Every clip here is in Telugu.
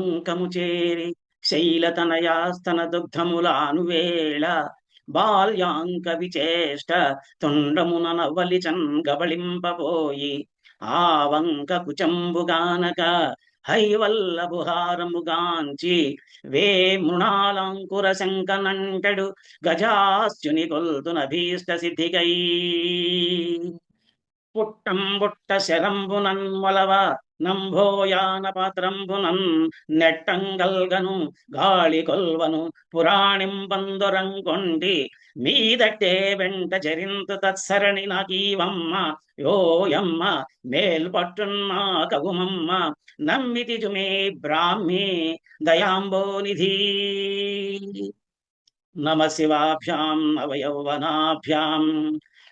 పంకము చేరి శైలతనయాస్తన దుగ్ధములానువేళ బాల్యాంక విచేష్ట తుండమున నవలిచన్ గబళింపబోయి ఆ వంక కుచంబుగానక హైవల్లభుహారముగాంచి వే మృణాలంకుర శంకనంటడు గజాస్యుని కొల్తునభీష్ట సిద్ధికై పుట్టంబుట్ట శరంబునన్ మొలవ నంభోయాన పాత్రంబునన్ నెట్టంగల్గను గాళి కొల్వను పురాణింబందురంకొండి మీదట్టే వెంట చరింతు తత్సరణి నాకీవమ్మ యోయమ్మ మేల్పట్టున్నా కగుమమ్మ నమ్మితి జుమే బ్రాహ్మీ దయాంబోనిధి నమ శివాభ్యాం నవయౌవనాభ్యాం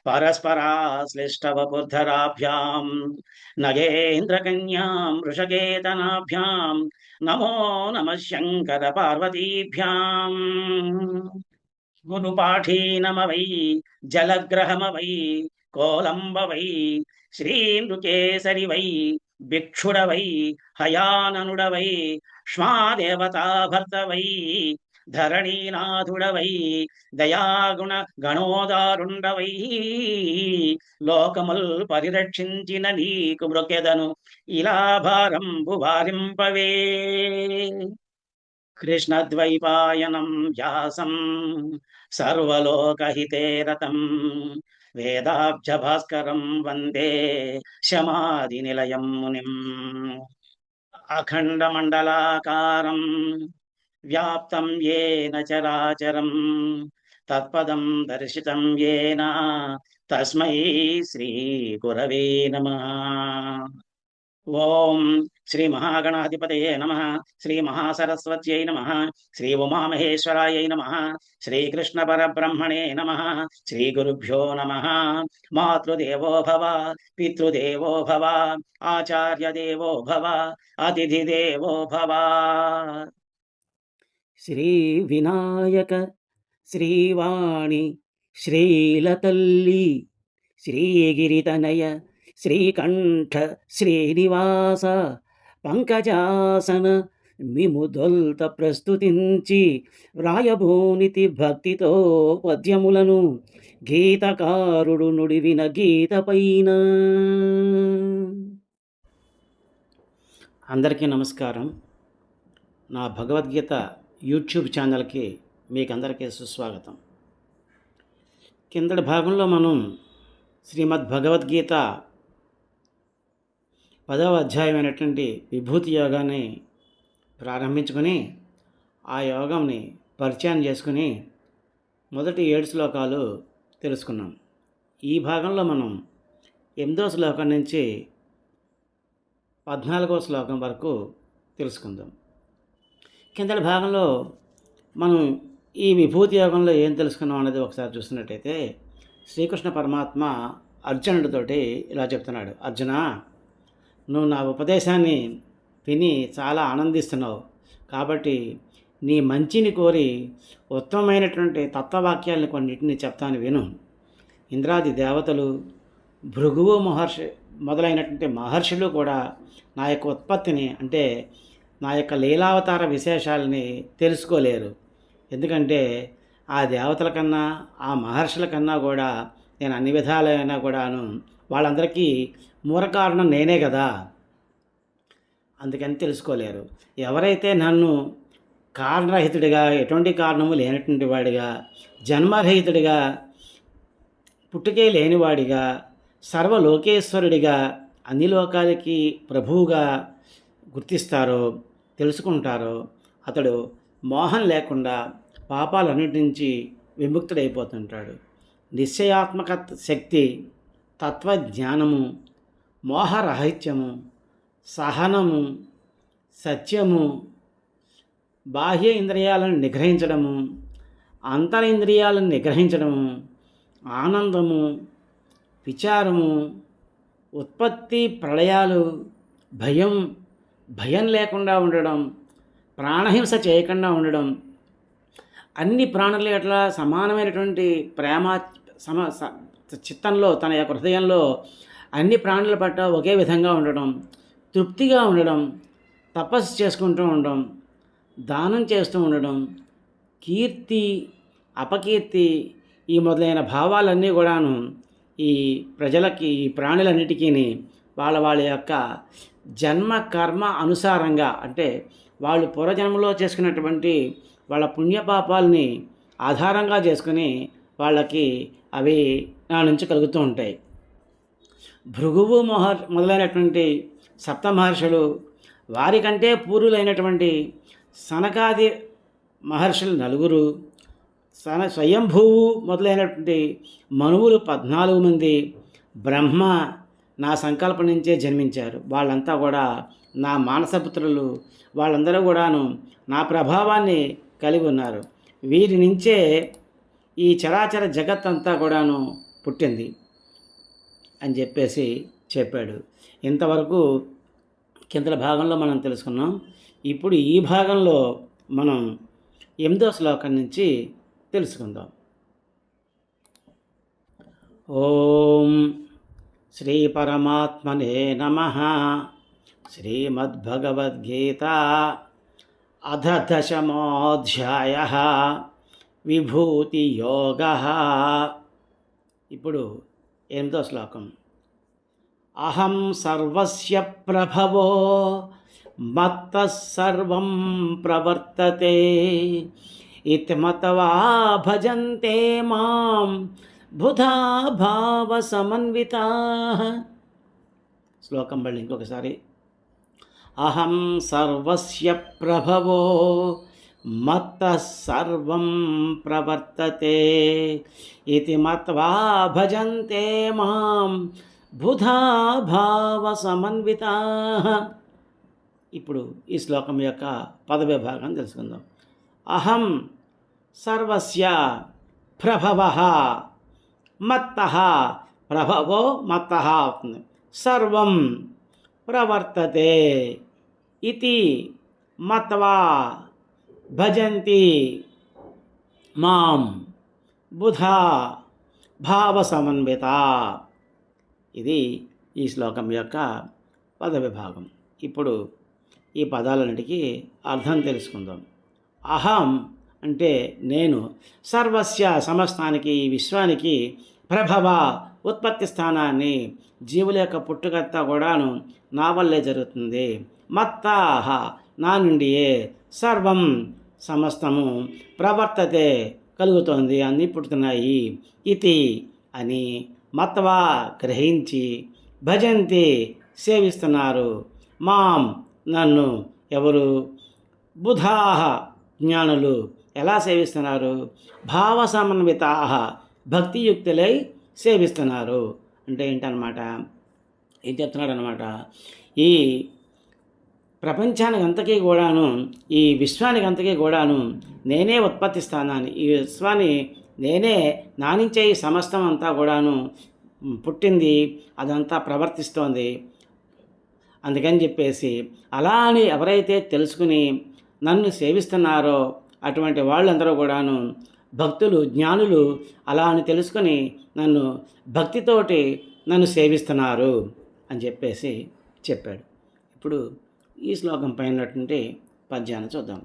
పరస్పరాశ్లిష్టవపుర్ధరాభ్యాం నగేంద్రకన్యాం వృషకేతనాభ్యాం నమో నమ శంకర పార్వతీభ్యాం గురుపాఠీనమవై జలగ్రహమవై కోలంబవై శ్రీనృకేసరి వై భిక్షుడవై హయాననుడవై ష్మాదేవతాభర్తవై ధరణీనాథుడవై దయాగుణ గణోదారుండవై లోకముల్ పరిరక్షించిన నీకు మృకెదను ఇలా భారంబు వారింపవే కృష్ణద్వైపాయనం వ్యాసం సర్వలోకహితే రతం వేదాబ్జ భాస్కరం వందే శమాది నిలయం మునిం అఖండమండలాకారం వ్యాప్తం యేన చరాచరం తత్పదం దర్శితం యేన తస్మై శ్రీ గురవే నమః. ఓం శ్రీ మహాగణాధిపతయే నమః. శ్రీ మహాసరస్వత్యై నమః. శ్రీ ఉమామహేశ్వరాయై నమః. శ్రీకృష్ణ పరబ్రహ్మణే నమః. శ్రీ గురుభ్యో నమః. మాతృదేవో భవ, పితృదేవో భవ, ఆచార్యదేవో భవ, అతిథిదేవో భవ. శ్రీ వినాయక శ్రీవాణి శ్రీలతల్లి శ్రీగిరితనయ శ్రీకంఠ శ్రీనివాస పంకజాసన మిముదొల్త ప్రస్తుతించి వ్రాయబోనితి భక్తితో పద్యములను గీతకారుడు నుడివిన గీత పైన. అందరికీ నమస్కారం. నా భగవద్గీత యూట్యూబ్ ఛానల్కి మీకందరికీ సుస్వాగతం. కిందటి భాగంలో మనం శ్రీమద్ భగవద్గీత 10వ అధ్యాయమైనటువంటి విభూతి యోగాన్ని ప్రారంభించుకొని ఆ యోగంని పరిచయం చేసుకుని మొదటి 7 శ్లోకాలు తెలుసుకున్నాం. ఈ భాగంలో మనం 8వ శ్లోకం నుంచి 14వ శ్లోకం వరకు తెలుసుకుందాం. కిందటి భాగంలో మనం ఈ విభూతి యోగంలో ఏం తెలుసుకున్నాం అనేది ఒకసారి చూస్తున్నట్టయితే శ్రీకృష్ణ పరమాత్మ అర్జునుడితోటి ఇలా చెప్తున్నాడు. అర్జున, నువ్వు నా ఉపదేశాన్ని విని చాలా ఆనందిస్తున్నావు కాబట్టి నీ మంచిని కోరి ఉత్తమమైనటువంటి తత్వవాక్యాలను కొన్నిటిని చెప్తాను విను. ఇంద్రాది దేవతలు, భృగువు మహర్షి మొదలైనటువంటి మహర్షులు కూడా నా యొక్క ఉత్పత్తిని అంటే నా యొక్క లీలావతార విశేషాలని తెలుసుకోలేరు. ఎందుకంటే ఆ దేవతల కన్నా ఆ మహర్షుల కన్నా కూడా నేను అన్ని విధాలైనా కూడాను వాళ్ళందరికీ మూల కారణం నేనే కదా, అందుకని తెలుసుకోలేరు. ఎవరైతే నన్ను కారణరహితుడిగా, ఎటువంటి కారణము లేనటువంటి వాడిగా, జన్మరహితుడిగా, పుట్టుకే లేనివాడిగా, సర్వలోకేశ్వరుడిగా, అన్ని లోకాలకి ప్రభువుగా గుర్తిస్తారో, తెలుసుకుంటారో అతడు మోహం లేకుండా పాపాలన్నిటి నుంచి విముక్తుడైపోతుంటాడు. నిశ్చయాత్మక శక్తి, తత్వజ్ఞానము, మోహరహిత్యము, సహనము, సత్యము, బాహ్య ఇంద్రియాలను నిగ్రహించడము, అంతరింద్రియాలను నిగ్రహించడము, ఆనందము, విచారము, ఉత్పత్తి ప్రళయాలు, భయం లేకుండా ఉండడం, ప్రాణహింస చేయకుండా ఉండడం, అన్ని ప్రాణుల ఎట్ల సమానమైనటువంటి ప్రేమ చిత్తంలో, తన యొక్క హృదయంలో అన్ని ప్రాణుల పట్ల ఒకే విధంగా ఉండడం, తృప్తిగా ఉండడం, తపస్సు చేసుకుంటూ ఉండడం, దానం చేస్తూ ఉండడం, కీర్తి అపకీర్తి ఈ మొదలైన భావాలన్నీ కూడాను ఈ ప్రజలకి, ఈ ప్రాణులన్నిటికీ వాళ్ళ యొక్క జన్మ కర్మ అనుసారంగా, అంటే వాళ్ళు పూర్వజన్మలో చేసుకున్నటువంటి వాళ్ళ పుణ్యపాపాలని ఆధారంగా చేసుకుని వాళ్ళకి అవి నా నుంచి కలుగుతూ ఉంటాయి. భృగువు మొదలైనటువంటి సప్త మహర్షులు, వారికంటే పూర్వులైనటువంటి సనకాది మహర్షులు 4, స్వయంభూవు మొదలైనటువంటి మనువులు 14 మంది, బ్రహ్మ నా సంకల్పం నుంచే జన్మించారు. వాళ్ళంతా కూడా నా మానసపుత్రులు. వాళ్ళందరూ కూడాను నా ప్రభావాన్ని కలిగి ఉన్నారు. వీరి నుంచే ఈ చరాచర జగత్తంతా కూడాను పుట్టింది అని చెప్పేసి చెప్పాడు. ఇంతవరకు కిందల భాగంలో మనం తెలుసుకున్నాం. ఇప్పుడు ఈ భాగంలో మనం 8వ శ్లోకం నుంచి తెలుసుకుందాం. ఓం శ్రీ పరమాత్మనే నమః. శ్రీమద్భగవద్గీత అథ 10మోऽధ్యాయః విభూతియోగః. ఇప్పుడు 8వ శ్లోకం. అహం సర్వస్య ప్రభవో మత్తః సర్వం ప్రవర్తతే ఇతి మత్వా భజంతే మాం బుధా భావ సమన్వితాః. శ్లోకం మళ్ళీ ఇంకొకసారి. అహం సర్వస్య ప్రభవో మత్తః సర్వం ప్రవర్తతే ఇతి మత్వా భజంతే మాం బుధా భావ సమన్వితాః. ఇప్పుడు ఈ శ్లోకం యొక్క పదవిభాగం తెలుసుకుందాం. అహం సర్వస్య ప్రభవః మత్తః, ప్రభవో మత్తః అవుతుంది, సర్వం ప్రవర్తతే ఇతి మత్వా భజంతి మాం బుధా భావ సమన్విత. ఇది ఈ శ్లోకం యొక్క పదవిభాగం. ఇప్పుడు ఈ పదాలన్నిటికీ అర్థం తెలుసుకుందాం. అహం అంటే నేను, సర్వస్య సమస్తానికి, విశ్వానికి, ప్రభవ ఉత్పత్తి స్థానాన్ని, జీవుల యొక్క పుట్టుకత్తా కూడాను నా వల్లే జరుగుతుంది. మత్తాహ నా నుండియే, సర్వం సమస్తము, ప్రవర్తతే కలుగుతోంది, అన్నీ పుట్టుతున్నాయి, ఇతి అని, మత్వా గ్రహించి, భజంతి సేవిస్తున్నారు, మాం నన్ను ఎవరు, బుధాహ జ్ఞానులు ఎలా సేవిస్తున్నారు, భావ సమన్వితాహ భక్తియుక్తులై సేవిస్తున్నారు. అంటే ఏంటన్నమాట, ఏం చెప్తున్నాడు అనమాట, ఈ ప్రపంచానికి అంతకీ కూడాను, ఈ విశ్వానికి అంతకీ కూడాను నేనే ఉత్పత్తి స్థానాన్ని, ఈ విశ్వాన్ని నేనే, నా నుంచే ఈ సమస్తం అంతా కూడాను పుట్టింది, అదంతా ప్రవర్తిస్తోంది. అందుకని చెప్పేసి అలా అని ఎవరైతే తెలుసుకుని నన్ను సేవిస్తున్నారో అటువంటి వాళ్ళందరూ కూడాను భక్తులు, జ్ఞానులు, అలా అని తెలుసుకొని నన్ను భక్తితోటి నన్ను సేవిస్తున్నారు అని చెప్పేసి చెప్పాడు. ఇప్పుడు ఈ శ్లోకం పైనటువంటి పద్యాన్ని చూద్దాం.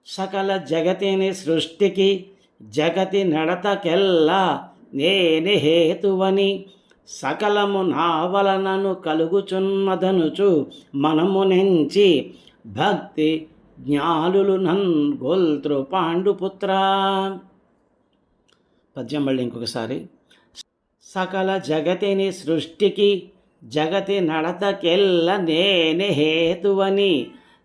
సకల జగతిని సృష్టికి జగతి నడతకెల్లా నేనే హేతువని సకలము నా వలనను కలుగుచున్నదనుచు మనము నెంచి భక్తి జ్ఞానులు నన్గొల్త్రు పాండుపుత్ర. పద్యం మళ్ళీ ఇంకొకసారి. సకల జగతిని సృష్టికి జగతి నడతకెల్ల నేనే హేతువని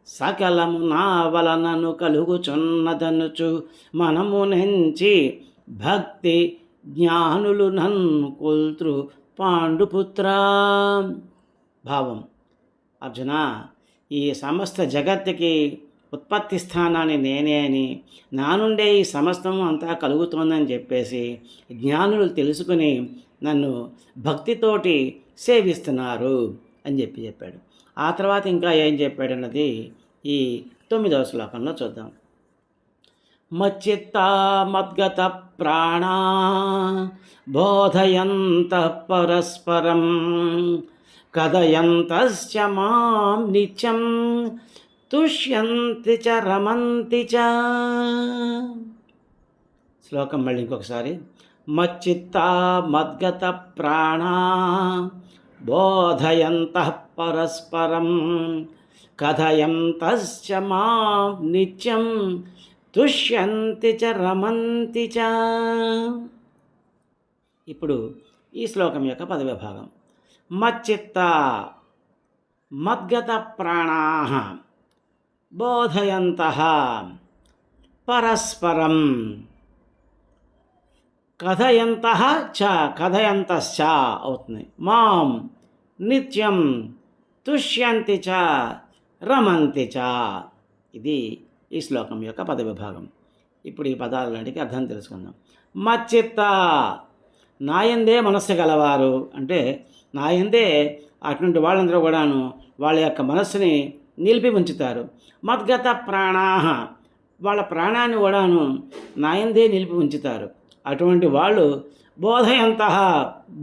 సకలము నా వలనను కలుగుచున్నదనుచు మనము నెంచి భక్తి జ్ఞానులు నన్గొల్త్రు పాండుపుత్ర. భావం. అర్జున, ఈ సమస్త జగత్తుకి ఉత్పత్తి స్థానాన్ని నేనే అని, నా నుండే ఈ సమస్తము అంతా కలుగుతోందని చెప్పేసి జ్ఞానులు తెలుసుకుని నన్ను భక్తితోటి సేవిస్తున్నారు అని చెప్పాడు. ఆ తర్వాత ఇంకా ఏం చెప్పాడన్నది ఈ 9వ శ్లోకంలో చూద్దాం. మచ్చిత్తా మద్గత ప్రాణా బోధయంత పరస్పరం కథయంతస్య మాం నిత్యం తుష్యంతి చ రమంతి చ. శ్లోకం మళ్ళీ ఇంకొకసారి. మచ్చిత్తా మద్గత ప్రాణా బోధయంతః పరస్పరం కథయంతస్య మాం నిత్యం తుష్యంతి చ రమంతి చ. ఇప్పుడు ఈ శ్లోకం యొక్క పదవిభాగం. మచ్చిత్త మద్గత ప్రాణాః బోధయంతః పరస్పరం కథయంతః చ కథయంతశ్చ అవుతుంది. మాం నిత్యం తుష్యంతి చ రమంతి చ. ఇది ఈ శ్లోకం యొక్క పదవిభాగం. ఇప్పుడు ఈ పదాలన్నిటికీ అర్థం తెలుసుకుందాం. మచ్చిత్త నాయందే మనస్సు గలవారు అంటే నాయందే అటువంటి వాళ్ళందరూ కూడాను వాళ్ళ యొక్క మనస్సుని నిలిపి ఉంచుతారు. మద్గత ప్రాణాః వాళ్ళ ప్రాణాన్ని కూడాను నాయందే నిలిపి ఉంచుతారు. అటువంటి వాళ్ళు బోధయంతః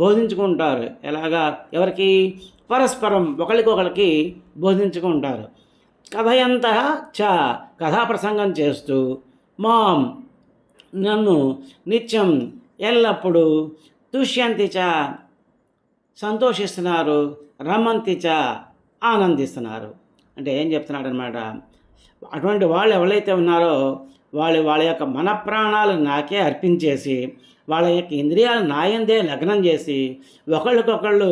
బోధించుకుంటారు. ఎలాగా? ఎవరికి? పరస్పరం ఒకరికొకరికి బోధించుకుంటారు. కథయంతః చ కథాప్రసంగం చేస్తూ మాం నన్ను నిత్యం ఎల్లప్పుడూ తుష్యంతి చ సంతోషిస్తున్నారు, రమంతి చ ఆనందిస్తున్నారు. అంటే ఏం చెప్తున్నాడు అనమాట? అటువంటి వాళ్ళు ఎవరైతే ఉన్నారో వాళ్ళ యొక్క మన ప్రాణాలు నాకే అర్పించేసి వాళ్ళ యొక్క ఇంద్రియాలు నాయందే లగ్నం చేసి ఒకళ్ళకొకళ్ళు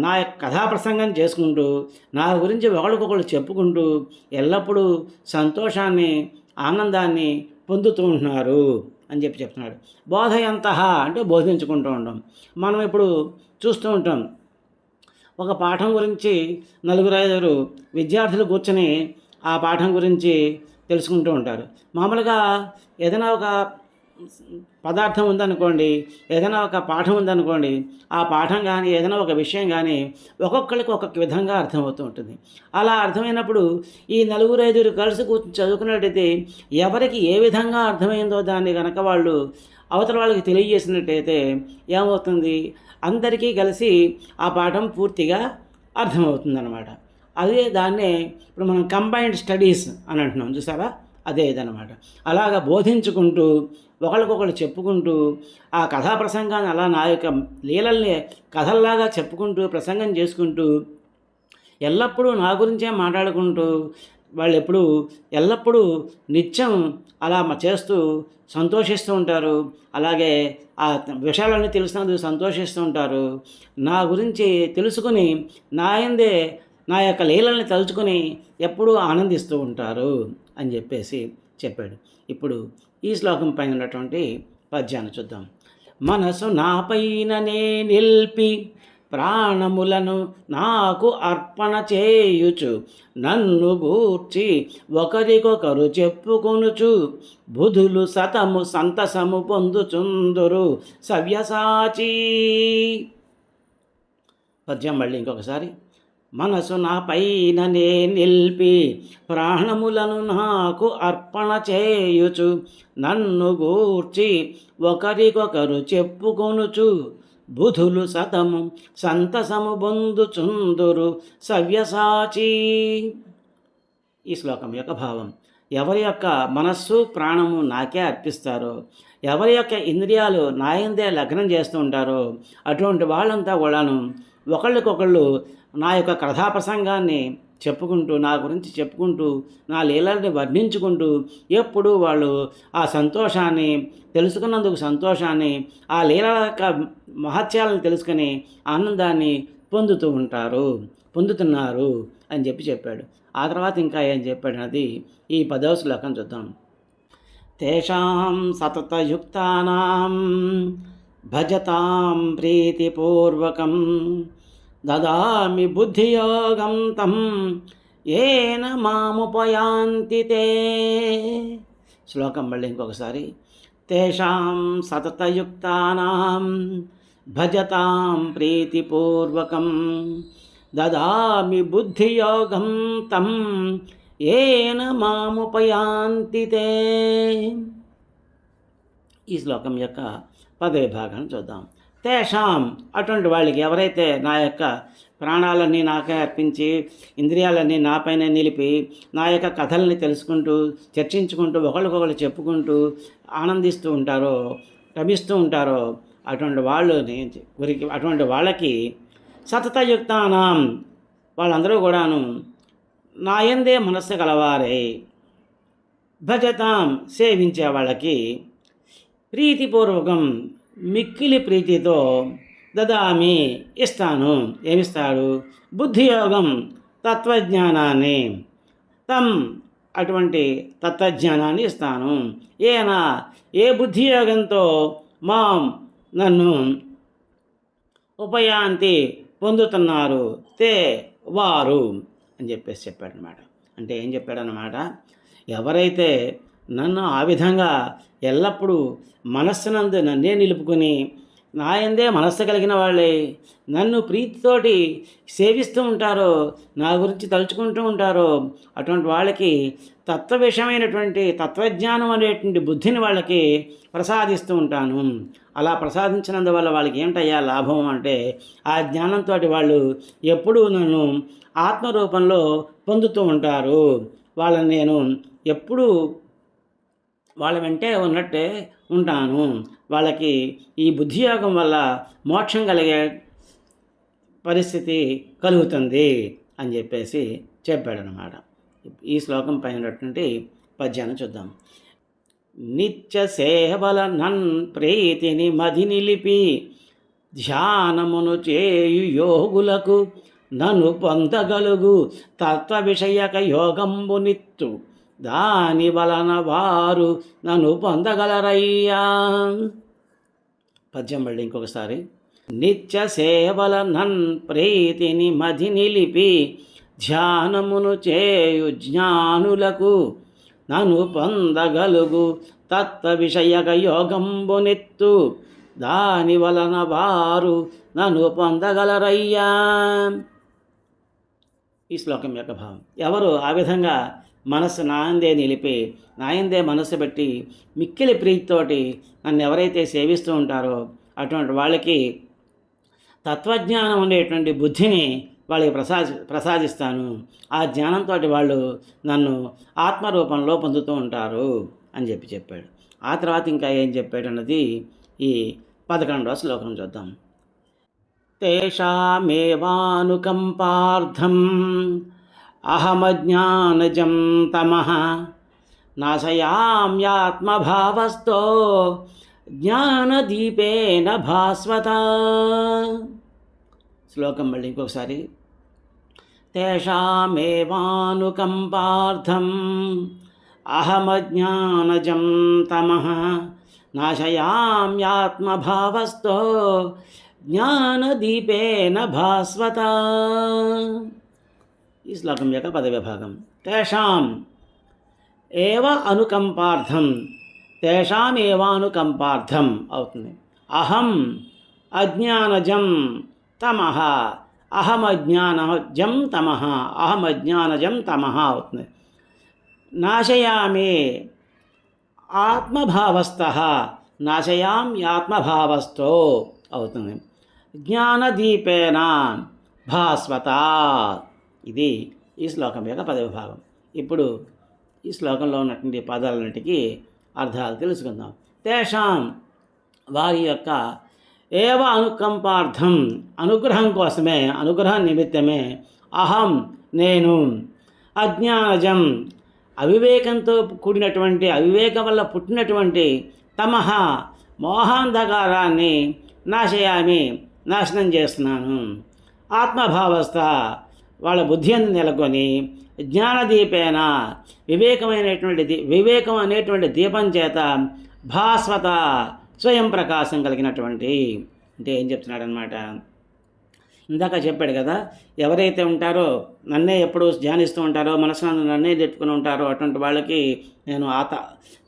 నా యొక్క కథాప్రసంగం చేసుకుంటూ నా గురించి ఒకళ్ళకొకళ్ళు చెప్పుకుంటూ ఎల్లప్పుడూ సంతోషాన్ని ఆనందాన్ని పొందుతూ ఉంటున్నారు అని చెప్తున్నాడు. బోధయంతః అంటే బోధించుకుంటూ ఉంటాం. మనం ఇప్పుడు చూస్తూ ఉంటాం, ఒక పాఠం గురించి 4-5 విద్యార్థులు కూర్చొని ఆ పాఠం గురించి తెలుసుకుంటూ ఉంటారు. మామూలుగా ఏదైనా ఒక పదార్థం ఉందనుకోండి, ఏదైనా ఒక పాఠం ఉందనుకోండి, ఆ పాఠం కానీ ఏదైనా ఒక విషయం కానీ ఒక్కొక్కరికి ఒక్కొక్క విధంగా అర్థమవుతూ ఉంటుంది. అలా అర్థమైనప్పుడు ఈ 4-5 కలిసి కూర్చొని చదువుకున్నట్టయితే ఎవరికి ఏ విధంగా అర్థమైందో దాన్ని కనుక వాళ్ళు అవతల వాళ్ళకి తెలియజేసినట్టయితే ఏమవుతుంది? అందరికీ కలిసి ఆ పాఠం పూర్తిగా అర్థమవుతుందన్నమాట. అదే దాన్నే ఇప్పుడు మనం కంబైన్డ్ స్టడీస్ అని అంటున్నాం, చూసారా? అదే ఇదనమాట. అలాగా బోధించుకుంటూ ఒకరికొకరు చెప్పుకుంటూ ఆ కథా ప్రసంగాన్ని అలా నా యొక్క లీలల్ని కథల్లాగా చెప్పుకుంటూ ప్రసంగం చేసుకుంటూ ఎల్లప్పుడూ నా గురించే మాట్లాడుకుంటూ వాళ్ళు ఎల్లప్పుడూ నిత్యం అలా చేస్తూ సంతోషిస్తూ ఉంటారు. అలాగే ఆ విషయాలన్నీ తెలిసినందుకు సంతోషిస్తూ ఉంటారు. నా గురించి తెలుసుకుని నాయందే నా యొక్క లీలల్ని తలుచుకొని ఎప్పుడూ ఆనందిస్తూ ఉంటారు అని చెప్పాడు. ఇప్పుడు ఈ శ్లోకం పైన ఉన్నటువంటి పద్యాన్ని చూద్దాం. మనసు నాపైననే నిల్పి ప్రాణములను నాకు అర్పణ చేయుచు నన్ను గూర్చి ఒకరికొకరు చెప్పుకొనుచు బుధులు సతము సంతసము పొందుచుందురు సవ్యసాచి. పద్యం మళ్ళీ ఇంకొకసారి. మనసు నాపైననే నిల్పి ప్రాణములను నాకు అర్పణ చేయుచు నన్ను గూర్చి ఒకరికొకరు చెప్పుకొనుచు బుధులు సతము సంతసము పొందుచుందురు సవ్యసాచి. ఈ శ్లోకం యొక్క భావం, ఎవరి యొక్క మనస్సు ప్రాణము నాకే అర్పిస్తారో, ఎవరి యొక్క ఇంద్రియాలు నాయందే లగ్నం చేస్తూ ఉంటారో అటువంటి వాళ్ళంతా కూడాను ఒకళ్ళకొకళ్ళు నా యొక్క కథాప్రసంగాన్ని చెప్పుకుంటూ నా గురించి చెప్పుకుంటూ నా లీలల్ని వర్ణించుకుంటూ ఎప్పుడూ వాళ్ళు ఆ సంతోషాన్ని తెలుసుకున్నందుకు సంతోషాన్ని ఆ లీలల యొక్క మహత్యాలను తెలుసుకొని ఆనందాన్ని పొందుతున్నారు అని చెప్పాడు. ఆ తర్వాత ఇంకా ఏం చెప్పాడు అన్నది ఈ 10వ శ్లోకం చూద్దాం. తేషాం సతతయుక్తానాం భజతాం ప్రీతిపూర్వకం దదామి బుద్ధియోగం తం ఏన మాముపయాంతి తే. శ్లోకం మళ్ళీ ఇంకొకసారి. తేషాం సతతయుక్తానాం భజతాం ప్రీతిపూర్వకం దదామి బుద్ధియోగం తం ఏన మాముపయాంతి తే. ఈ శ్లోకం యొక్క 10వ భాగాన్ని చూద్దాం. తేషాం అటువంటి వాళ్ళకి, ఎవరైతే నా యొక్క ప్రాణాలన్నీ నాకే అర్పించి ఇంద్రియాలన్నీ నాపైనే నిలిపి నా యొక్క కథల్ని తెలుసుకుంటూ చర్చించుకుంటూ ఒకళ్ళకొకళ్ళు చెప్పుకుంటూ ఆనందిస్తూ ఉంటారో రమిస్తూ ఉంటారో అటువంటి వాళ్ళకి సతతయుక్తానాం వాళ్ళందరూ కూడాను నాయందే మనస్సు గలవారే భజతాం సేవించే వాళ్ళకి ప్రీతిపూర్వకం మిక్కిలి ప్రీతితో దదామి ఇస్తాను. ఏమిస్తాడు? బుద్ధియోగం తత్వజ్ఞానాన్ని, అటువంటి తత్వజ్ఞానాన్ని ఇస్తాను. ఏ బుద్ధియోగంతో నన్ను ఉపయాంతి పొందుతున్నారు వారు అని చెప్పాడనమాట. అంటే ఏం చెప్పాడనమాట? ఎవరైతే నన్ను ఆ విధంగా ఎల్లప్పుడూ మనస్సునందు నన్నే నిలుపుకొని నాయందే మనస్సు కలిగిన వాళ్ళే నన్ను ప్రీతితోటి సేవిస్తూ ఉంటారో, నా గురించి తలుచుకుంటూ ఉంటారో అటువంటి వాళ్ళకి తత్వవిషయమైనటువంటి తత్వజ్ఞానం అనేటువంటి బుద్ధిని వాళ్ళకి ప్రసాదిస్తూ ఉంటాను. అలా ప్రసాదించినందువల్ల వాళ్ళకి ఏమిటయ్యా లాభం అంటే, ఆ జ్ఞానంతో వాళ్ళు ఎప్పుడూ నన్ను ఆత్మరూపంలో పొందుతూ ఉంటారు. వాళ్ళని నేను ఎప్పుడూ వాళ్ళ వెంటే ఉన్నట్టే ఉంటాను. వాళ్ళకి ఈ బుద్ధియోగం వల్ల మోక్షం కలిగే పరిస్థితి కలుగుతుంది అని చెప్పాడనమాట. ఈ శ్లోకం పైనటువంటి పద్యాన్ని చూద్దాం. నిత్య సేవల నన్ ప్రీతిని మది నిలిపి ధ్యానమును చేయు యోగులకు నన్ను పొందగలుగు తత్వ విషయక యోగంబు నిత్తు దాని వలన వారు నన్ను పొందగలరయ్యా. పద్యం మళ్ళీ ఇంకొకసారి. నిత్య సేవల నన్ ప్రీతిని మది నిలిపి ధ్యానమును చేయు జ్ఞానులకు నన్ను పొందగలుగు తత్వ విషయక యోగంబు నిత్తు దాని వలన వారు నన్ను పొందగలరయ్యా. ఈ శ్లోకం యొక్క భావం, ఎవరు ఆ విధంగా మనస్సు నాయందే నిలిపి నాయందే మనస్సు పెట్టి మిక్కిలి ప్రీతితోటి నన్ను ఎవరైతే సేవిస్తూ ఉంటారో అటువంటి వాళ్ళకి తత్వజ్ఞానం ఉండేటువంటి బుద్ధిని వాళ్ళకి ప్రసాదిస్తాను. ఆ జ్ఞానంతో వాళ్ళు నన్ను ఆత్మరూపంలో పొందుతూ ఉంటారు అని చెప్పాడు. ఆ తర్వాత ఇంకా ఏం చెప్పాడు అన్నది ఈ 11వ శ్లోకం చూద్దాం. తేషామేవానుకంపార్థం అహమజ్ఞానజం తమః నాశయామ్యాత్మభావస్థో జ్ఞానదీపేన భాస్వత. శ్లోకం మళ్ళీ ఇంకొకసారి. తేషామేవానుకంపార్థం అహమజ్ఞానజం తమః నాశయామ్యాత్మభావస్థో జ్ఞానదీపేన భాస్వత. ఈ శ్లోకం యొక్క పదవిభాగం. తేషాం ఏవ అనుకంపార్థం, తేషామేవానుకంపార్థం అవుతుంది. అహం అజ్ఞానజం తమః, అహమజ్ఞానజం తమః, అహమజ్ఞానజం తమః అవుతుంది. నాశయామి ఆత్మభావస్థః, నాశయామ్యాత్మభావస్థో అవుతుంది. జ్ఞానదీపేన భాస్వత. ఇది ఈ శ్లోకం యొక్క పదవిభాగం. ఇప్పుడు ఈ శ్లోకంలో ఉన్నటువంటి పదాలన్నిటికీ అర్థాలు తెలుసుకుందాం. తేషాం వారి యొక్క ఏవ అనుకంపార్థం అనుగ్రహం కోసమే, అనుగ్రహం నిమిత్తమే, అహం నేను, అజ్ఞానజం అవివేకంతో కూడినటువంటి, అవివేకం వల్ల పుట్టినటువంటి, తమః మోహాంధకారాన్ని నాశయామి నాశనం చేస్తున్నాను. ఆత్మభావస్థ వాళ్ళ బుద్ధి అందు నెలకొని జ్ఞానదీపేన వివేకం అనేటువంటి దీపం చేత భాస్వత స్వయం ప్రకాశం కలిగినటువంటి. అంటే ఏం చెప్తున్నాడనమాట, ఇందాక చెప్పాడు కదా, ఎవరైతే ఉంటారో నన్నే ఎప్పుడు ధ్యానిస్తూ ఉంటారో, మనసునందు నన్నే చెప్పుకుని ఉంటారో అటువంటి వాళ్ళకి నేను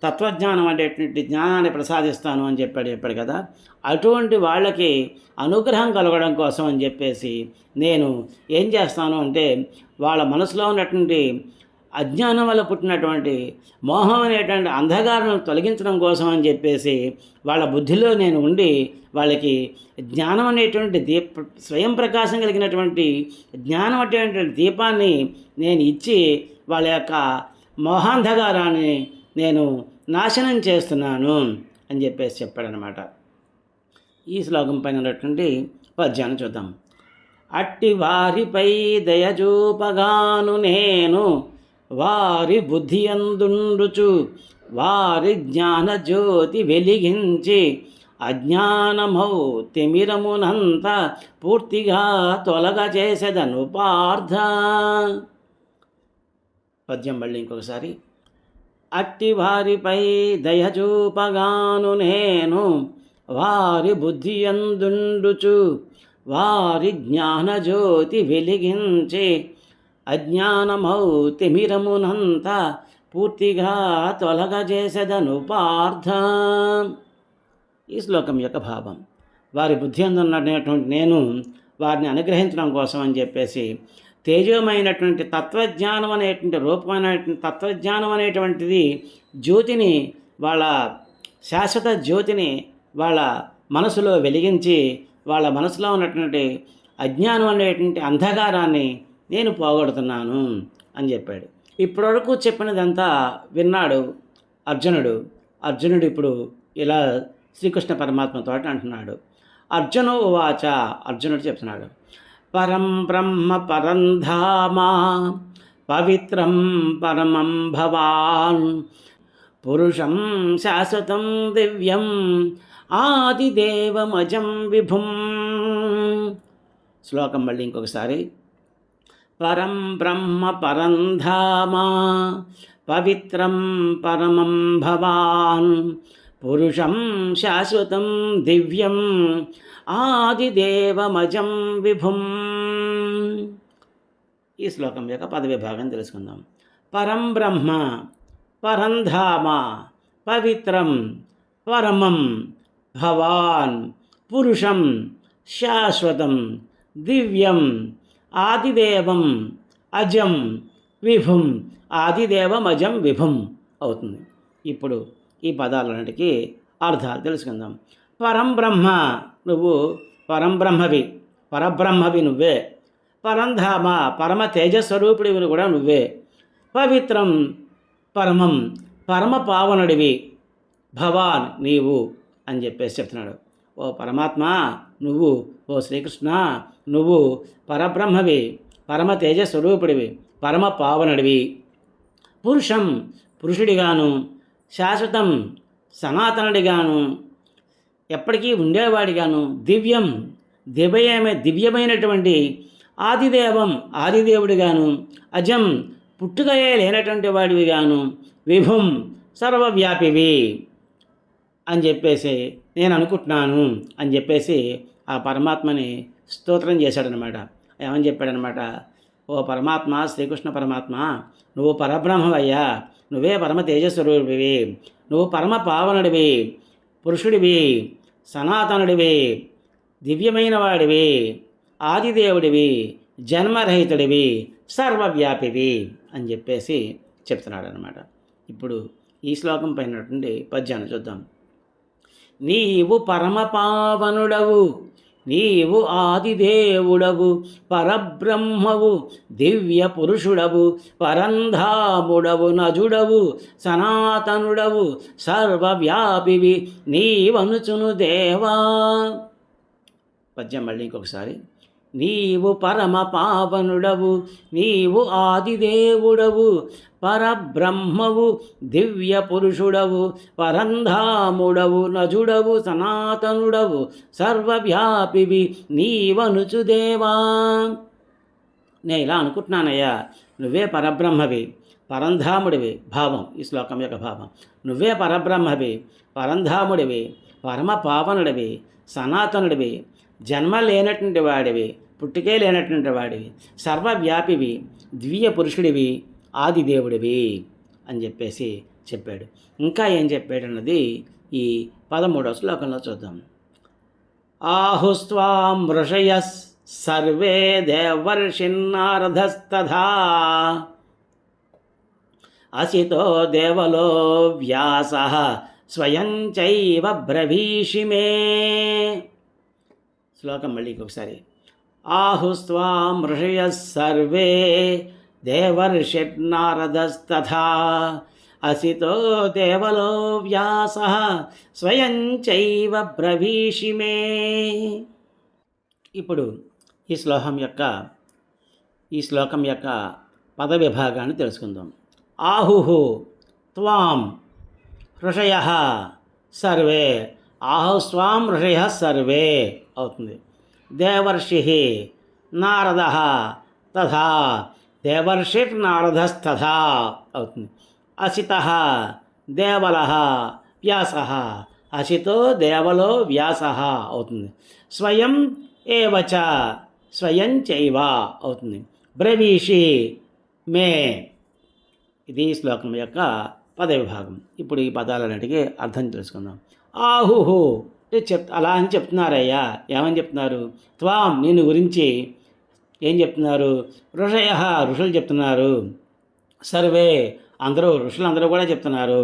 తత్వజ్ఞానం అనేటువంటి జ్ఞానాన్ని ప్రసాదిస్తాను అని చెప్పాడు కదా. అటువంటి వాళ్ళకి అనుగ్రహం కలగడం కోసం అని చెప్పేసి నేను ఏం చేస్తాను అంటే, వాళ్ళ మనసులో ఉన్నటువంటి అజ్ఞానం వల్ల పుట్టినటువంటి మోహం అనేటువంటి అంధకారాలను తొలగించడం కోసం అని చెప్పేసి వాళ్ళ బుద్ధిలో నేను ఉండి వాళ్ళకి జ్ఞానం అనేటువంటి స్వయం ప్రకాశం కలిగినటువంటి జ్ఞానం అనేటువంటి దీపాన్ని నేను ఇచ్చి వాళ్ళ యొక్క మోహాంధకారాన్ని నేను నాశనం చేస్తున్నాను అని చెప్పేసి చెప్పాడనమాట. ఈ శ్లోకం పైన ఉన్నటువంటి పద్యాన్ని చూద్దాం. అట్టి వారిపై దయచూపగాను నేను వారి బుద్ధి అందుండుచు వారి జ్ఞాన జ్యోతి వెలిగించి అజ్ఞానమౌ తిమిరమునంత పూర్తిగా తొలగ చేసేదను పార్థ. పద్యం మళ్ళీ ఇంకొకసారి. అట్టి వారిపై దయచూపగాను నేను వారి బుద్ధి అందుండుచు వారి జ్ఞానజ్యోతి వెలిగించి అజ్ఞానమౌ తిమిరమునంత పూర్తిగా తొలగజేసెదను పార్థ. ఈ శ్లోకం యొక్క భావం, వారి బుద్ధి అందున్నటువంటి నేను వారిని అనుగ్రహించడం కోసం అని చెప్పేసి తేజోమైనటువంటి తత్వజ్ఞానం అనేటువంటి రూపమైనటువంటి తత్వజ్ఞానం అనేటువంటిది జ్యోతిని, వాళ్ళ శాశ్వత జ్యోతిని వాళ్ళ మనసులో వెలిగించి వాళ్ళ మనసులో ఉన్నటువంటి అజ్ఞానం అనేటువంటి అంధకారాన్ని నేను పోగొడుతున్నాను అని చెప్పాడు. ఇప్పటివరకు చెప్పినదంతా విన్నాడు అర్జునుడు ఇప్పుడు ఇలా శ్రీకృష్ణ పరమాత్మతో అంటున్నాడు. అర్జున ఉవాచ, అర్జునుడు చెప్తున్నాడు, పరం బ్రహ్మ పరం ధామ పవిత్రం పరమం భవాన్ పురుషం శాశ్వతం దివ్యం ఆదిదేవమజం విభుం. శ్లోకం మళ్ళీ ఇంకొకసారి. పరం బ్రహ్మ పరం ధామ పవిత్రం పరమం భవాన్ పురుషం శాశ్వతం దివ్యం ఆదిదేవమజం విభుం. ఈ శ్లోకం యొక్క పదవిభాగం తెలుసుకుందాం. పరం బ్రహ్మ పరం ధామ పవిత్రం పరమం భవాన్ పురుషం శాశ్వతం దివ్యం ఆదిదేవం అజం విభుం. ఆదిదేవం అజం విభుం అవుతుంది. ఇప్పుడు ఈ పదాలన్నిటికీ అర్థాలు తెలుసుకుందాం. పరంబ్రహ్మ, నువ్వు పరంబ్రహ్మవి, పరబ్రహ్మవి నువ్వే. పరంధామ, పరమ తేజస్వరూపుడివి కూడా నువ్వే. పవిత్రం పరమం, పరమ పావనుడివి. భవాన్, నీవు అని చెప్పేసి చెప్తున్నాడు. ఓ పరమాత్మ నువ్వు, ఓ శ్రీకృష్ణ నువ్వు పరబ్రహ్మవి, పరమ తేజస్వరూపుడివి, పరమ పావనుడివి. పురుషం, పురుషుడిగాను, శాశ్వతం సనాతనుడిగాను, ఎప్పటికీ ఉండేవాడిగాను, దివ్యం దివ్యమైనటువంటి ఆదిదేవం ఆదిదేవుడిగాను, అజం పుట్టుకయే లేనటువంటి వాడివిగాను, విభుం సర్వవ్యాపివి అని చెప్పేసి నేను అనుకుంటున్నాను అని చెప్పేసి ఆ పరమాత్మని స్తోత్రం చేశాడనమాట. ఏమని చెప్పాడనమాట, ఓ పరమాత్మ, శ్రీకృష్ణ పరమాత్మ నువ్వు పరబ్రహ్మవయ్యా, నువ్వే పరమ తేజస్వరూపివి, నువ్వు పరమ పావనుడివి, పురుషుడివి, సనాతనుడివి, దివ్యమైన వాడివి, ఆదిదేవుడివి, జన్మరహితుడివి, సర్వవ్యాపివి అని చెప్పేసి చెప్తున్నాడు అనమాట. ఇప్పుడు ఈ శ్లోకం పైనటువంటి పద్యాన్ని చూద్దాం. నీవు పరమ పావనుడవు, నీవు ఆదిదేవుడవు, పరబ్రహ్మవు, దివ్య పురుషుడవు, పరంధాముడవు, నజుడవు, సనాతనుడవు, సర్వవ్యాపివి నీవనుచును దేవా. పద్యం మళ్ళీ ఇంకొకసారి. నీవు పరమ పావనుడవు, నీవు ఆదిదేవుడవు, పరబ్రహ్మవు, దివ్య పురుషుడవు, పరంధాముడవు, నజుడవు, సనాతనుడవు, సర్వవ్యాపివి నీవనుచుదేవా. నేను ఇలా అనుకుంటున్నానయ్యా, నువ్వే పరబ్రహ్మవి, పరంధాముడివి. భావం, ఈ శ్లోకం యొక్క భావం, నువ్వే పరబ్రహ్మవి, పరంధాముడివి, పరమ పావనుడివి, సనాతనుడివి, జన్మ లేనటువంటి వాడివి, పుట్టుకే లేనటువంటి వాడివి, సర్వవ్యాపివి, దివ్య పురుషుడివి, ఆదిదేవుడివి అని చెప్పేసి చెప్పాడు. ఇంకా ఏం చెప్పాడు అన్నది ఈ 13వ శ్లోకంలో చూద్దాం. ఆహుస్వాం ఋషయః సర్వే దేవర్షిన్నారధస్తథా అసితో దేవలో వ్యాస స్వయం చైవ బ్రవీషి మే. శ్లోకం మళ్ళీ ఇంకొకసారి. ఆహుస్త్వాం ఋషయః సర్వే దేవర్షిర్నారదస్తథా అసితో దేవలో వ్యాస స్వయం చైవ బ్రవీషి మే. ఇప్పుడు ఈ శ్లోకం యొక్క పద విభాగాన్ని తెలుసుకుందాం. ఆహుహు త్వాం ఋషయః సర్వే. ఆహుస్వాం ఋషయః సర్వే అవుతుంది. దేవర్షిః నారదః తథా. దేవర్షిర్నారదస్తథా అవుతుంది. అసితః దేవలః వ్యాసః. అసితో దేవలో వ్యాసః అవుతుంది. స్వయం ఏవచ స్వయం చైవ అవుతుంది. బ్రవీషి మే. ఇది శ్లోకం యొక్క పద విభాగం. ఇప్పుడు ఈ పదాలన్నిటికీ అర్థం తెలుసుకుందాం. ఆహుహు అలా అని చెప్తున్నారయ్యా. ఏమని చెప్తున్నారు? త్వాం నేను గురించి ఏం చెప్తున్నారు? ఋషులు చెప్తున్నారు. సర్వే ఋషులందరూ కూడా చెప్తున్నారు.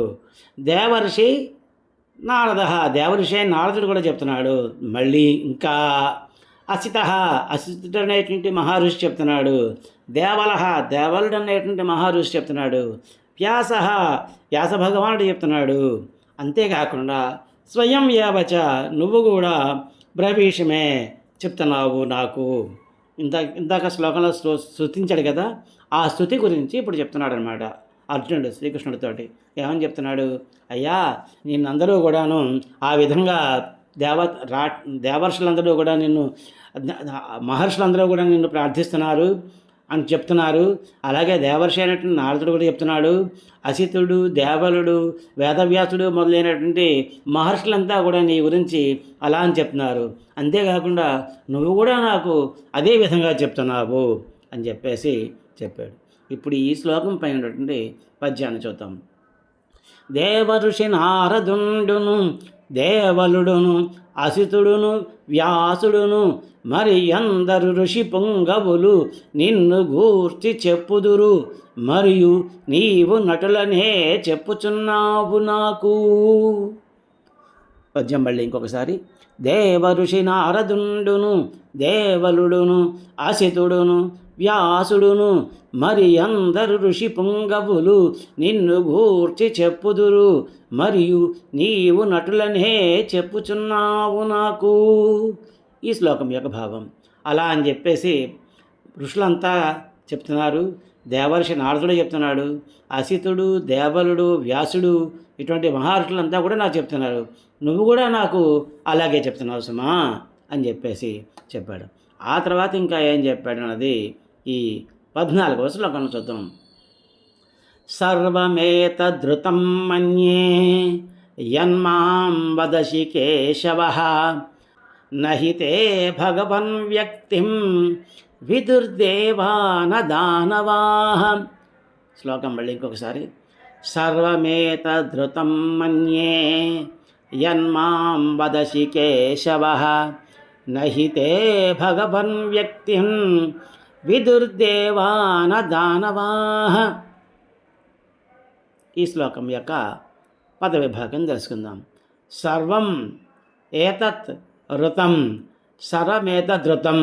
దేవర్షి నారద దేవర్షి నారదుడు కూడా చెప్తున్నాడు. మళ్ళీ ఇంకా అసితుడు అనేటువంటి మహారుషి చెప్తున్నాడు. దేవలుడు అనేటువంటి మహారుషి చెప్తున్నాడు. వ్యాస భగవానుడు చెప్తున్నాడు. అంతేకాకుండా స్వయం యావచ నువ్వు కూడా బ్రవీషమే చెప్తున్నావు నాకు. ఇందాక శ్లోకంలో స్తుతించాడు కదా, ఆ స్తుతి గురించి ఇప్పుడు చెప్తున్నాడు అనమాట అర్జునుడు శ్రీకృష్ణుడితోటి. ఏమని చెప్తున్నాడు? అయ్యా నిన్నందరూ కూడాను ఆ విధంగా దేవర్షులందరూ కూడా మహర్షులందరూ కూడా నిన్ను ప్రార్థిస్తున్నారు అని చెప్తున్నారు. అలాగే దేవర్షి అయినటువంటి నారదుడు కూడా చెప్తున్నాడు. అసితుడు, దేవలుడు, వేదవ్యాసుడు మొదలైనటువంటి మహర్షులంతా కూడా నీ గురించి అలా అని చెప్తున్నారు. అంతేకాకుండా నువ్వు కూడా నాకు అదే విధంగా చెప్తున్నావు అని చెప్పాడు. ఇప్పుడు ఈ శ్లోకం పైన ఉన్నటువంటి పద్యాన్ని చూద్దాం. దేవర్షి నారదుండును దేవలుడును అసితుడును వ్యాసుడును మరి అందరు ఋషి పొంగవులు నిన్ను గూర్చి చెప్పుదురు మరియు నీవు నటులనే చెప్పుచున్నావు నాకు. పద్యం మళ్ళీ ఇంకొకసారి. దేవఋషి నారదుండును దేవలుడును అసితుడును వ్యాసుడును మరి అందరు ఋషి పుంగవులు నిన్ను గూర్చి చెప్పుదురు మరియు నీవు నటులనే చెప్పుచున్నావు నాకు. ఈ శ్లోకం యొక్క భావం. అలా అని చెప్పేసి ఋషులంతా చెప్తున్నారు. దేవర్షి నారదుడు చెప్తున్నాడు. అసితుడు, దేవలుడు, వ్యాసుడు ఇటువంటి మహర్షులంతా కూడా నాకు చెప్తున్నారు. నువ్వు కూడా నాకు అలాగే చెప్తున్నావు సుమా అని చెప్పాడు. ఆ తర్వాత ఇంకా ఏం చెప్పాడు అన్నది ఈ 14వ శ్లోకంలో చూద్దాం. సర్వమేతద్ధృతం మన్యే యన్మాం వదసి కేశవః నహి తే భగవన్ వ్యక్తిం విదుర్దేవాన దానవాః. శ్లోకం మళ్ళీ ఇంకొకసారి. సర్వమేతద్ధృతం మన్యే యన్మాం వదసి కేశవః నహి తే భగవన్ వ్యక్తిం విదుర్దేవాన దానవాః. ఈ శ్లోకం యొక్క పద విభాగం తెలుసుకుందాం. సర్వం ఏతత్ ఋతం సర్వమేతదృతం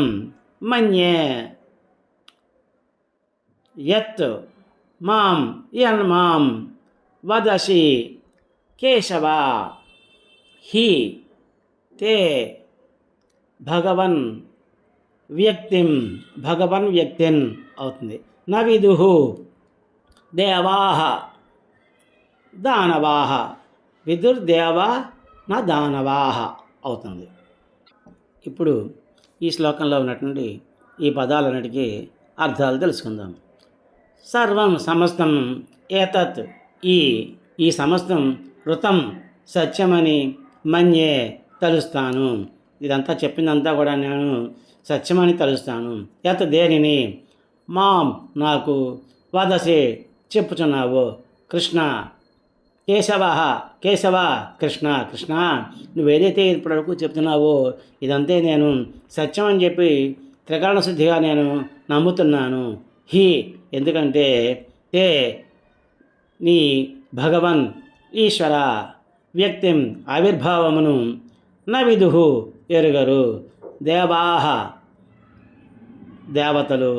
మన్యే యత్ మాం యన్మాం వదసి కేశవ హి తే భగవన్ వ్యక్తిన్ అవుతుంది. న విదుః దేవాః దానవాః విదుర్దేవ న దానవాః అవుతుంది. ఇప్పుడు ఈ శ్లోకంలో ఉన్నటువంటి ఈ పదాలన్నిటికీ అర్థాలు తెలుసుకుందాం. సర్వం సమస్తం ఏతత్ ఈ సమస్తం ఋతం సత్యమని మన్యే తలుస్తాను. ఇదంతా చెప్పిందంతా కూడా నేను సత్యమని తలుస్తాను. యత్ దేనిని మాం నాకు వదసి చెప్పుచున్నావు కృష్ణ కేశవ కృష్ణ నువ్వేదైతే ఇప్పటివరకు చెప్తున్నావో ఇదంతే నేను సత్యం అని చెప్పి త్రికరణ శుద్ధిగా నేను నమ్ముతున్నాను. ఎందుకంటే తే నీ భగవన్ ఈశ్వర వ్యక్తిం ఆవిర్భావమును న విదుహు ఎరుగరు దేవాహ దేవతలు,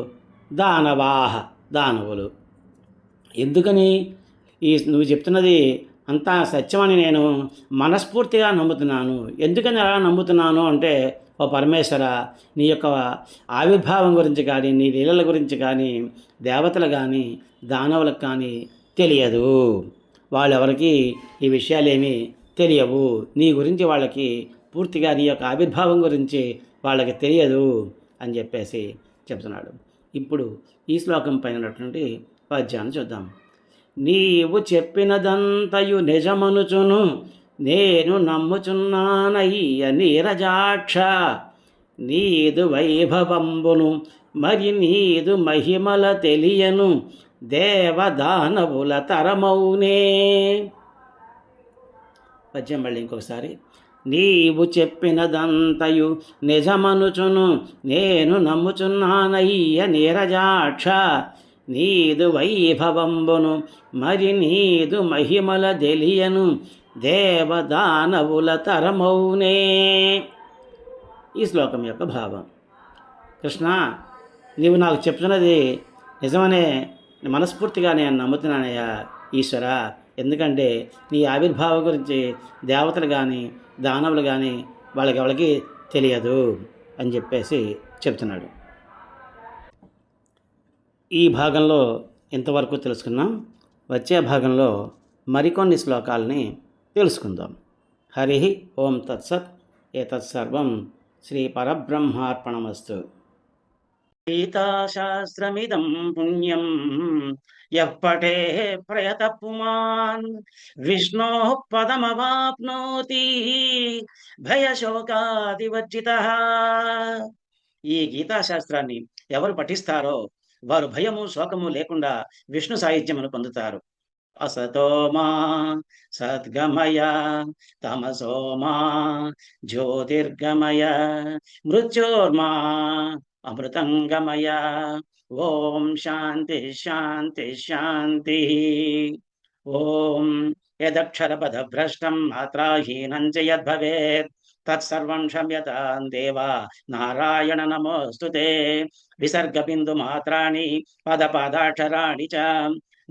దానవాహ దానవులు. ఎందుకని నువ్వు చెప్తున్నది అంతా సత్యమని నేను మనస్ఫూర్తిగా నమ్ముతున్నాను. ఎందుకని అలా నమ్ముతున్నాను అంటే, ఓ పరమేశ్వర, నీ యొక్క ఆవిర్భావం గురించి కానీ, నీ లీలల గురించి కానీ దేవతలు కానీ దానవులకు కానీ తెలియదు. వాళ్ళెవరికి ఈ విషయాలేమీ తెలియవు. నీ గురించి వాళ్ళకి పూర్తిగా నీ యొక్క ఆవిర్భావం గురించి వాళ్ళకి తెలియదు అని చెప్పేసి చెప్తున్నాడు. ఇప్పుడు ఈ శ్లోకం పైన ఉన్నటువంటి పద్యాన్ని చూద్దాం. నీవు చెప్పినదంతయు నిజమనుచును నేను నమ్ముచున్నానయ్య నీరజాక్ష, నీదు వైభవంబును మరి నీదు మహిమల తెలియను దేవదానవుల తరమౌనే. పద్యం మళ్ళీ ఇంకొకసారి. నీవు చెప్పినదంతయు నిజమనుచును నేను నమ్ముచున్నానయ్య నీరజాక్ష, నీదు వైభవంబును మరి నీదు మహిమల తెలియను దేవదానవుల తరమౌనే. ఈ శ్లోకం యొక్క భావం. కృష్ణ, నీవు నాకు చెప్తున్నది నిజమనే మనస్ఫూర్తిగా నేను నమ్ముతున్నానయ్యా ఈశ్వర. ఎందుకంటే నీ ఆవిర్భావం గురించి దేవతలు కానీ దానవులు కానీ వాళ్ళకి తెలియదు అని చెప్పేసి చెప్తున్నాడు. ఈ భాగంలో ఇంతవరకు తెలుసుకున్నాం. వచ్చే భాగంలో మరికొన్ని శ్లోకాలని తెలుసుకుందాం. హరి ఓం తత్సత్. ఏతత్సర్వం శ్రీ పరబ్రహ్మార్పణమస్తు. గీతాశాస్త్రమిదం పుణ్యం యః పఠేః ప్రయతః పుమాన్ విష్ణోః పదమవాప్నోతి భయశోకాదివర్జితః. ఈ గీతాశాస్త్రాన్ని ఎవరు పఠిస్తారో వారు భయము శోకము లేకుండా విష్ణు సాహిత్యమును పొందుతారు. అసతోమా సద్గమయ తమసోమా జ్యోతిర్గమయ మృత్యోర్మా అమృతంగమయ. ఓం శాంతి శాంతి శాంతి. ఓం యదక్షరపదభ్రష్టం మాత్రాహీనం చ యద్భవేత్ తత్సర్వం క్షమ్యతాం దేవా నారాయణ నమోస్తుతే. విసర్గబిందు మాత్రాని పదపాదాక్షరాణి చ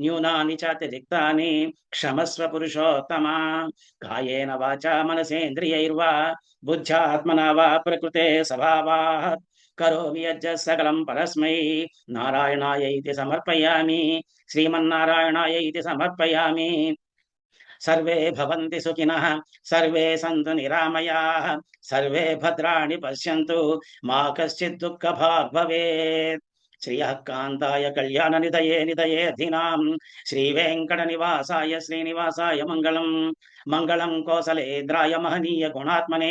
న్యూనాని చాతిరిక్తాని క్షమస్వ పురుషోత్తమా. కాయేన వాచా మనసేంద్రియైర్వా బుద్ధ్యాత్మనా వా ప్రకృతే స్వభావాత్ కరోమి యజ్జత్ సకలం పరస్మై నారాయణాయైతి సమర్పయామి. శ్రీమన్నారాయణాయైతి సమర్పయామి. సర్వే భవంతి సుఖినః, సర్వే సంతు నిరామయాః, సర్వే భద్రాణి పశ్యంతు, మా కశ్చిత్ దుఃఖభాగ్ భవేత్. శ్రియః కాంతాయ కళ్యాణ నిధయే నిధయేర్థినాం శ్రీ వెంకట నివాసాయ శ్రీనివాసాయ మంగళం. మంగళం కోసలేంద్రాయ మహనీయ గుణాత్మనే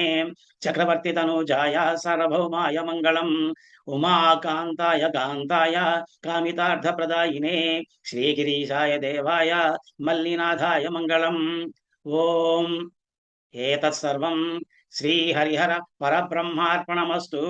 చక్రవర్తి తనూజాయ సార్వభౌమాయ మంగళం. ఉమాకాంతాయ కాంతాయ కామితార్థప్రదాయినే శ్రీగిరీశాయ దేవాయ మల్లినాథాయ మంగళం. ఓం ఏతత్సర్వం శ్రీహరిహర పరబ్రహ్మార్పణమస్తు.